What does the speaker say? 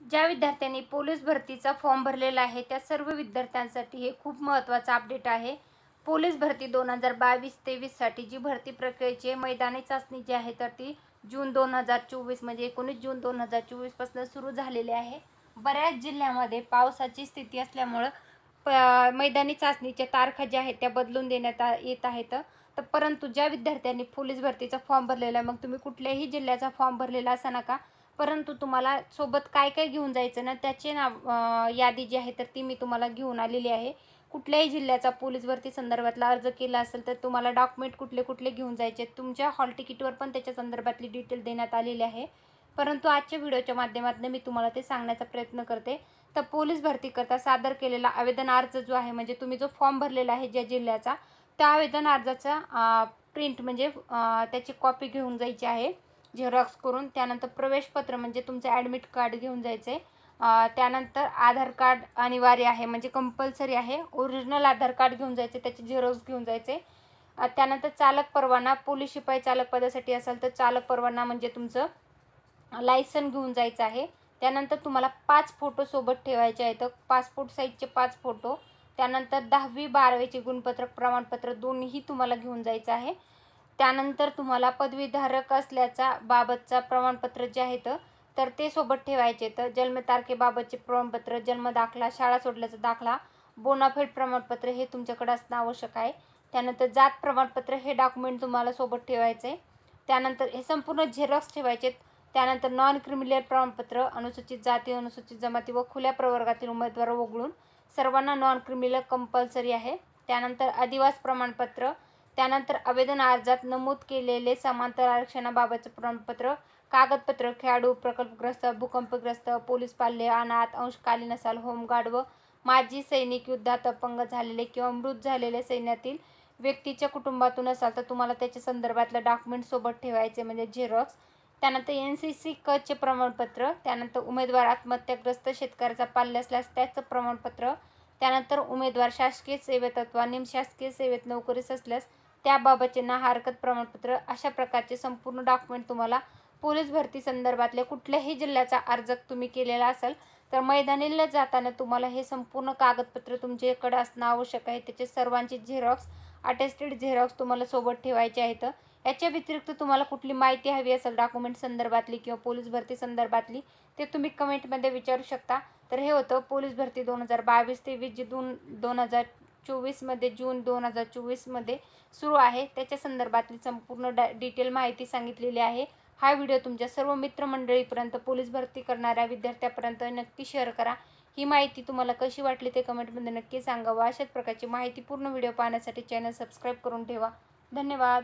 ज्या विद्यार्थ्यांनी पोलीस भरतीचा फॉर्म भरलेला आहे त्या सर्व विद्यार्थ्यांसाठी हे खूप महत्त्वाचा अपडेट आहे। पोलीस भरती 2022-23 साठी जी भरती प्रक्रियेची मैदानी चाचणी जी आहे तर ती जून 2024 म्हणजे 19 जून 2024 पासून सुरू झालेली आहे। बऱ्याच जिल्ह्यामध्ये पावसाची स्थिती असल्यामुळे मैदानी चाचणीच्या तारखा ज्या आहेत त्या बदलून देण्यात येत आहेत। तर परंतु ज्या विद्यार्थ्यांनी पोलीस भरतीचा फॉर्म भरलेला मग तुम्ही कुठल्याही जिल्ह्याचा फॉर्म भरलेला असा नका, परंतु तुम्हाला सोबत काय काय घेऊन जायचं ना त्याचे यादी जी आहे तर ती मी तुम्हाला घेऊन आलेली आहे। कुठल्याही जिल्ह्याचा पोलीस भरती संदर्भातला अर्ज केला असेल तर तुम्हाला डॉक्युमेंट कुठले कुठले घेऊन जायचे तुमच्या हॉल तिकीटवर पण त्याच्या संदर्भातली डिटेल देण्यात आलेली आहे। परंतु आजच्या व्हिडिओच्या माध्यमातून मी तुम्हाला ते सांगण्याचा प्रयत्न करते। तर पोलीस भरती करता सादर केलेला आवेदन अर्ज जो आहे म्हणजे तुम्ही जो फॉर्म भरलेला आहे ज्या जिल्ह्याचा त्या आवेदन अर्जाचा प्रिंट म्हणजे त्याची कॉपी घेऊन जायची आहे झेरॉक्स करून। त्यानंतर प्रवेशपत्र म्हणजे तुमचं ॲडमिट कार्ड घेऊन जायचं आहे। त्यानंतर आधार कार्ड अनिवार्य आहे म्हणजे कंपल्सरी आहे। ओरिजिनल आधार कार्ड घेऊन जायचे, त्याचे झेरॉक्स घेऊन जायचे। त्यानंतर चालक परवाना, पोलीस शिपाई चालक पदासाठी असेल तर चालक परवाना म्हणजे तुमचं लायसन घेऊन जायचं आहे। त्यानंतर तुम्हाला 5 फोटो सोबत ठेवायचे आहेत, पासपोर्ट साईजचे 5 फोटो। त्यानंतर 10वी 12वीचे गुणपत्रक प्रमाणपत्र दोन्हीही तुम्हाला घेऊन जायचं आहे। त्यानंतर तुम्हाला पदवीधारक असल्याचा बाबतचा प्रमाणपत्र जे आहेत तर ते सोबत ठेवायचे। तर जन्मतारखेबाबतचे प्रमाणपत्र, जन्म दाखला, शाळा सोडल्याचा दाखला, बोनाफाईड प्रमाणपत्र हे तुमच्याकडे असणं आवश्यक आहे। त्यानंतर जात प्रमाणपत्र हे डॉक्युमेंट तुम्हाला सोबत ठेवायचे आहे। त्यानंतर हे संपूर्ण झेरॉक्स ठेवायचे। त्यानंतर नॉन क्रिमिनल प्रमाणपत्र, अनुसूचित जाती, अनुसूचित जमाती व खुल्या प्रवर्गातील उमेदवार वगळून सर्वांना नॉन क्रिमिनल कंपल्सरी आहे। त्यानंतर अधिवास प्रमाणपत्र, त्यानंतर आवेदन अर्जात नमूद केलेले समांतर आरक्षणाबाबतचे प्रमाणपत्र, कागदपत्र, खेळाडू, प्रकल्पग्रस्त, भूकंपग्रस्त, पोलीस पाल्य, अनाथ, अंशकालीन असाल, होमगार्ड व माजी सैनिक, युद्धात अपंग झालेले किंवा मृत झालेले सैन्यातील व्यक्तीच्या कुटुंबातून असाल तर तुम्हाला त्याच्या संदर्भातलं डॉक्युमेंट सोबत ठेवायचे म्हणजे झेरॉक्स। त्यानंतर NCC कचे प्रमाणपत्र, त्यानंतर उमेदवार आत्महत्याग्रस्त शेतकऱ्याचा पाल्य असल्यास त्याचं प्रमाणपत्र, त्यानंतर उमेदवार शासकीय सेवेत अथवा निमशासकीय सेवेत नोकरीस असल्यास त्याबाबतचे ना हरकत प्रमाणपत्र, अशा प्रकारचे संपूर्ण डॉक्युमेंट तुम्हाला पोलीस भरती संदर्भातल्या कुठल्याही जिल्ह्याचा अर्ज तुम्ही केलेला असेल तर मैदानीला जाताना तुम्हाला हे संपूर्ण कागदपत्र तुमच्याकडे असणं आवश्यक आहे। त्याचे सर्वांचे झेरॉक्स, अटेस्टेड झेरॉक्स तुम्हाला सोबत ठेवायचे आहेत। याच्या व्यतिरिक्त तुम्हाला कुठली माहिती हवी असेल डॉक्युमेंट संदर्भातली किंवा पोलीस भरती संदर्भातली ते तुम्ही कमेंटमध्ये विचारू शकता। तर हे होतं पोलीस भरती 2022-23 जी 2024 मध्ये जून 2024 मध्ये सुरू आहे त्याच्या संदर्भातली संपूर्ण डिटेल माहिती सांगितलेली आहे। हा व्हिडिओ तुमच्या सर्व मित्रमंडळीपर्यंत, पोलीस भरती करणाऱ्या विद्यार्थ्यांपर्यंत नक्की शेअर करा। ही माहिती तुम्हाला कशी वाटली ते कमेंटमध्ये नक्की सांगा व अशाच प्रकारची माहितीपूर्ण व्हिडिओ पाहण्यासाठी चॅनल सबस्क्राईब करून ठेवा। धन्यवाद।